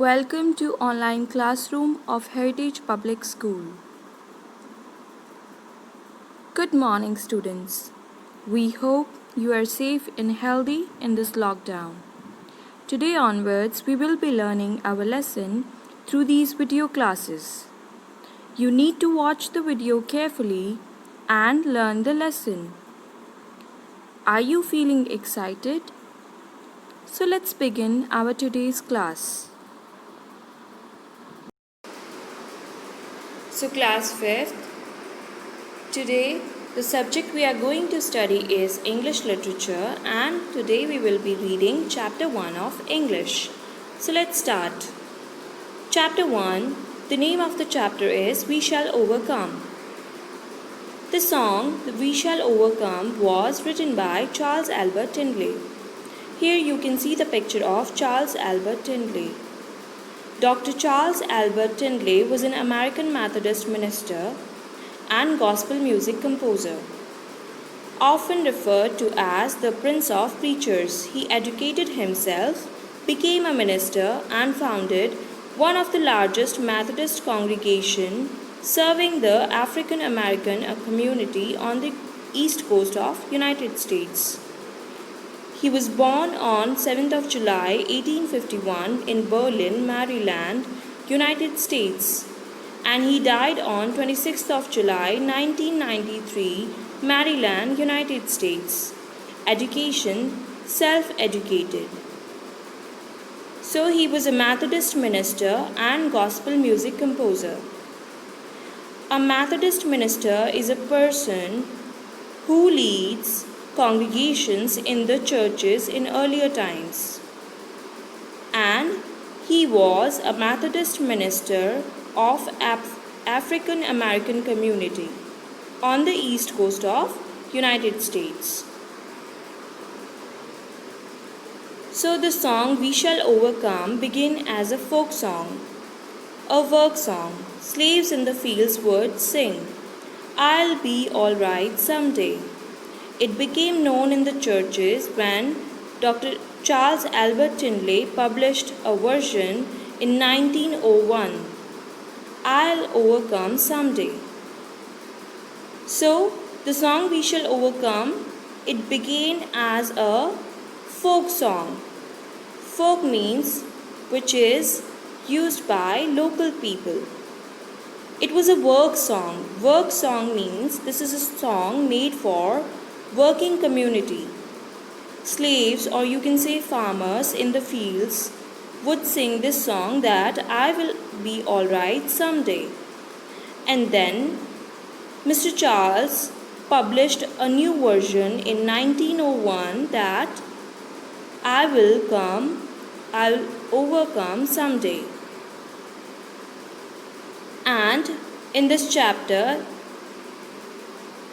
Welcome to online classroom of Heritage Public School. Good morning, students. We hope you are safe and healthy in this lockdown. Today onwards, we will be learning our lesson through these video classes. You need to watch the video carefully and learn the lesson. Are you feeling excited? So let's begin our today's class. So class 5th, today the subject we are going to study is English literature, and today we will be reading chapter 1 of English. So let's start. Chapter 1, the name of the chapter is We Shall Overcome. The song We Shall Overcome was written by Charles Albert Tindley. Here you can see the picture of Charles Albert Tindley. Dr. Charles Albert Tindley was an American Methodist minister and gospel music composer. Often referred to as the Prince of Preachers, he educated himself, became a minister, and founded one of the largest Methodist congregations serving the African American community on the east coast of United States. He was born on 7th of July 1851 in Berlin, Maryland, United States, and he died on 26th of July 1993, Maryland, United States. Education, self-educated. So he was a Methodist minister and gospel music composer. A Methodist minister is a person who leads congregations in the churches in earlier times, and he was a Methodist minister of African American community on the east coast of United States. So the song We Shall Overcome began as a folk song, a work song. Slaves in the fields would sing, "I'll be all right someday." It became known in the churches when Dr. Charles Albert Tindley published a version in 1901, "I'll Overcome Someday." So, the song We Shall Overcome, it began as a folk song. Folk means which is used by local people. It was a work song. Work song means this is a song made for working community. Slaves, or you can say farmers in the fields, would sing this song that I will be alright someday. And then Mr. Charles published a new version in 1901 that I'll overcome someday. And in this chapter,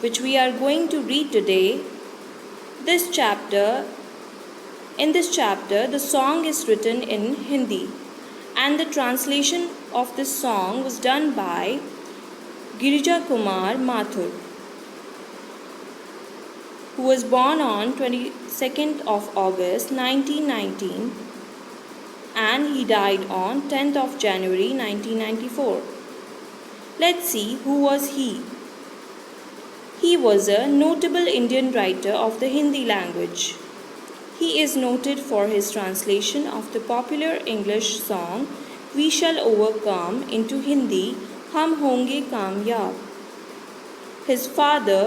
which we are going to read today, in this chapter, the song is written in Hindi, and the translation of this song was done by Girija Kumar Mathur, who was born on 22nd of August 1919, and he died on 10th of January 1994. Let's see who was he. He was a notable Indian writer of the Hindi language. He is noted for his translation of the popular English song We Shall Overcome into Hindi, Hum Honge Kamyab. His father,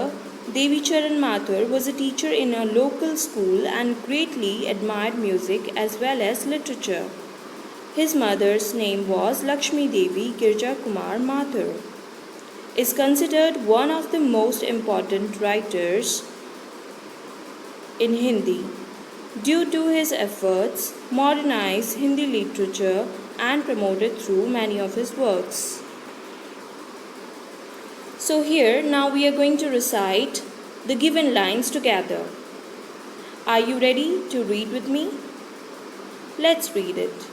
Devicharan Mathur, was a teacher in a local school and greatly admired music as well as literature. His mother's name was Lakshmi Devi Girija Kumar Mathur. Is considered one of the most important writers in Hindi. Due to his efforts, modernized Hindi literature and promoted through many of his works. So here now we are going to recite the given lines together. Are you ready to read with me? Let's read it.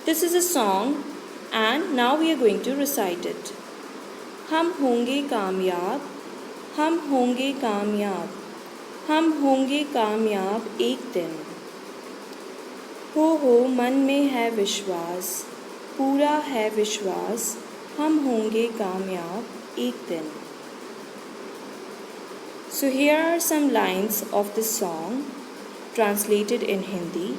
This is a song, and now we are going to recite it. हम होंगे कामयाब, हम होंगे कामयाब, हम होंगे कामयाब एक दिन. हो मन में है विश्वास, पूरा है विश्वास, हम होंगे कामयाब एक दिन. So here are some lines of the song translated in Hindi.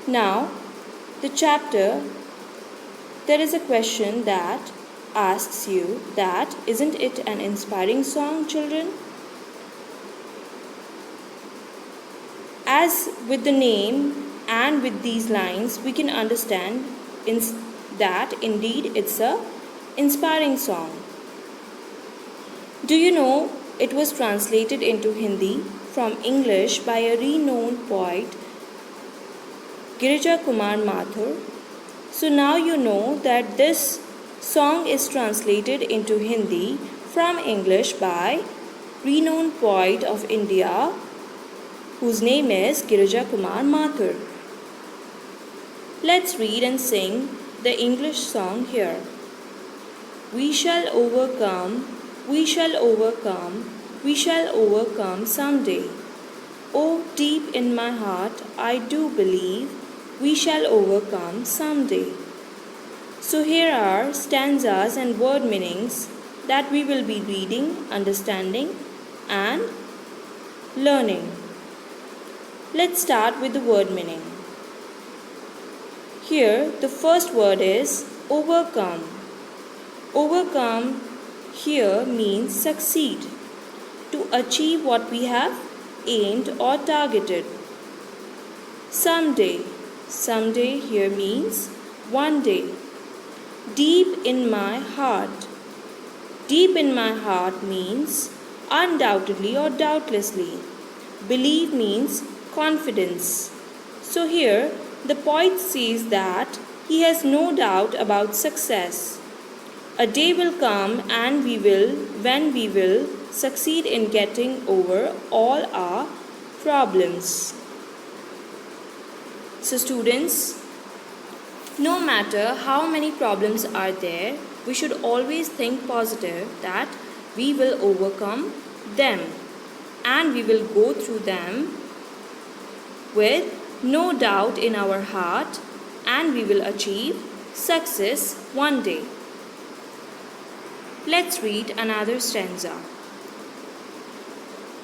Now, the chapter, there is a question that asks you that isn't it an inspiring song, children? As with the name and with these lines, we can understand that indeed it's a inspiring song. Do you know it was translated into Hindi from English by a renowned poet, Girija Kumar Mathur? So now you know that this song is translated into Hindi from English by renowned poet of India, whose name is Girija Kumar Mathur. Let's read and sing the English song here. We shall overcome, we shall overcome, we shall overcome someday. Oh, deep in my heart, I do believe we shall overcome someday. So here are stanzas and word meanings that we will be reading, understanding, and learning. Let's start with the word meaning. Here, the first word is overcome. Overcome here means succeed, to achieve what we have aimed or targeted. Someday. Someday here means one day. Deep in my heart. Deep in my heart means undoubtedly or doubtlessly. Believe means confidence. So here the poet says that he has no doubt about success. A day will come and when we will succeed in getting over all our problems. So students, no matter how many problems are there, we should always think positive that we will overcome them and we will go through them with no doubt in our heart, and we will achieve success one day. Let's read another stanza.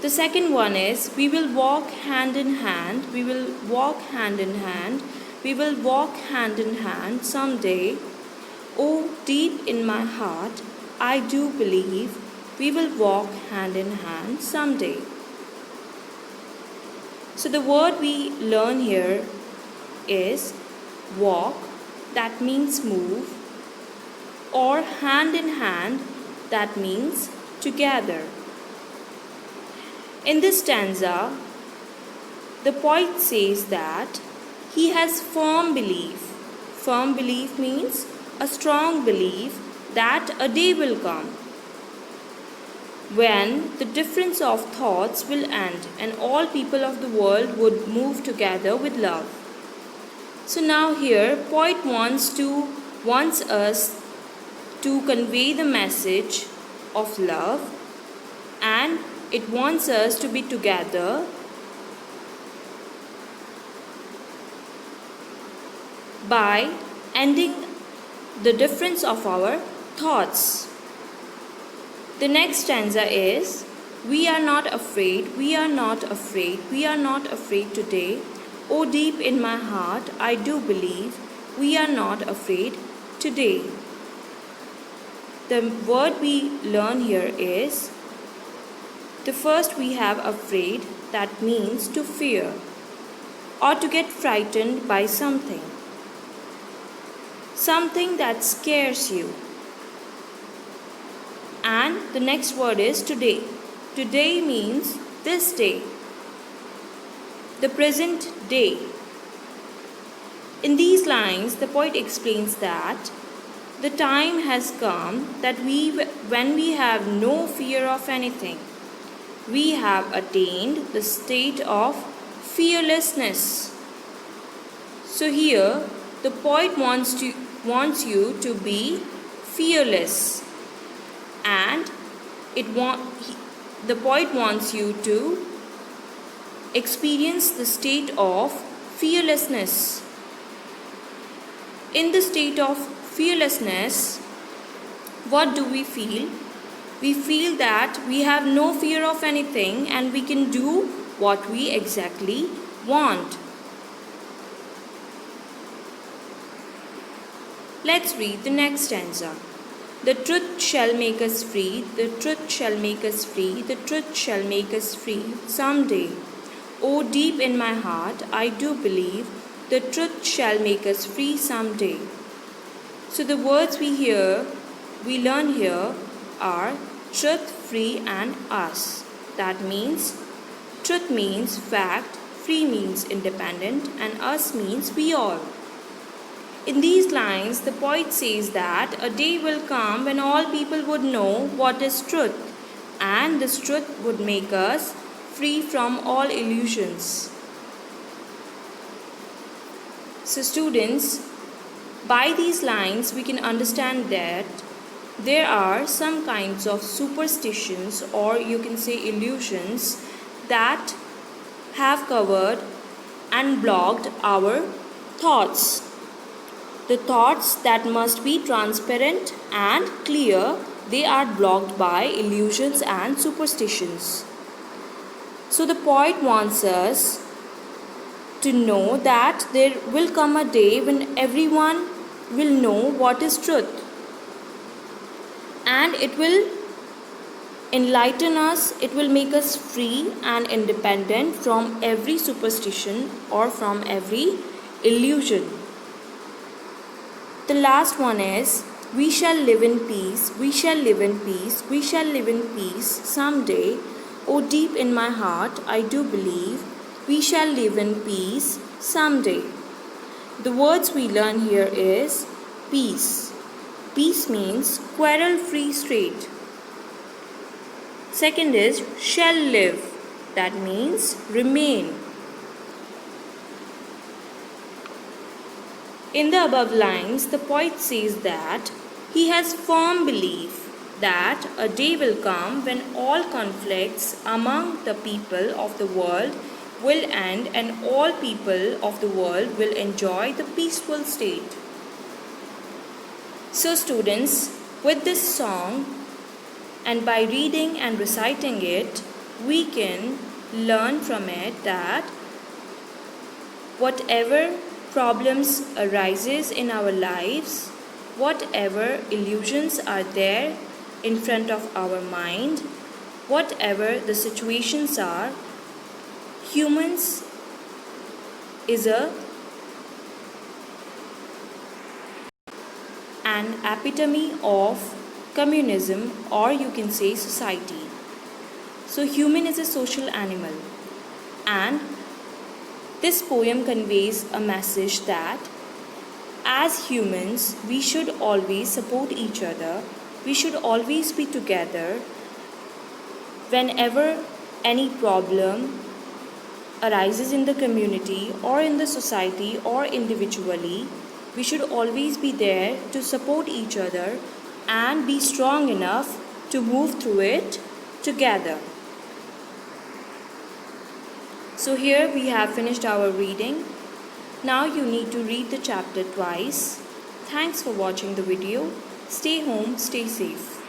The second one is, we will walk hand in hand, we will walk hand in hand, we will walk hand in hand someday. Oh, deep in my heart, I do believe we will walk hand in hand someday. So the word we learn here is walk, that means move, or hand in hand, that means together. In this stanza, the poet says that he has firm belief. Firm belief means a strong belief that a day will come when the difference of thoughts will end and all people of the world would move together with love. So now here poet wants us to convey the message of love, and it wants us to be together by ending the difference of our thoughts. The next stanza is, we are not afraid, we are not afraid, we are not afraid today. Oh, deep in my heart, I do believe we are not afraid today. The word we learn here is, the first we have afraid, that means to fear or to get frightened by something. Something that scares you. And the next word is today. Today means this day, the present day. In these lines, the poet explains that the time has come that when we have no fear of anything, we have attained the state of fearlessness. So here, the poet wants you to be fearless, and the poet wants you to experience the state of fearlessness. In the state of fearlessness, what do we feel? We feel that we have no fear of anything and we can do what we exactly want. Let's read the next stanza. The truth shall make us free, the truth shall make us free, the truth shall make us free someday. Oh, deep in my heart, I do believe the truth shall make us free someday. So the words we learn here are truth, free and us. That means truth means fact, free means independent and us means we all. In these lines, the poet says that a day will come when all people would know what is truth, and this truth would make us free from all illusions. So students, by these lines we can understand that there are some kinds of superstitions, or you can say illusions, that have covered and blocked our thoughts. The thoughts that must be transparent and clear, they are blocked by illusions and superstitions. So the poet wants us to know that there will come a day when everyone will know what is truth, and it will enlighten us, it will make us free and independent from every superstition or from every illusion. The last one is, we shall live in peace, we shall live in peace, we shall live in peace someday. Oh, deep in my heart, I do believe we shall live in peace someday. The words we learn here is peace. Peace means quarrel-free state. Second is shall live. That means remain. In the above lines, the poet says that he has firm belief that a day will come when all conflicts among the people of the world will end and all people of the world will enjoy the peaceful state. So students, with this song and by reading and reciting it, we can learn from it that whatever problems arises in our lives, whatever illusions are there in front of our mind, whatever the situations are, humans is an epitome of communism, or you can say society. So human is a social animal, and this poem conveys a message that as humans we should always support each other, we should always be together. Whenever any problem arises in the community or in the society or individually, we should always be there to support each other and be strong enough to move through it together. So here we have finished our reading. Now you need to read the chapter twice. Thanks for watching the video. Stay home, stay safe.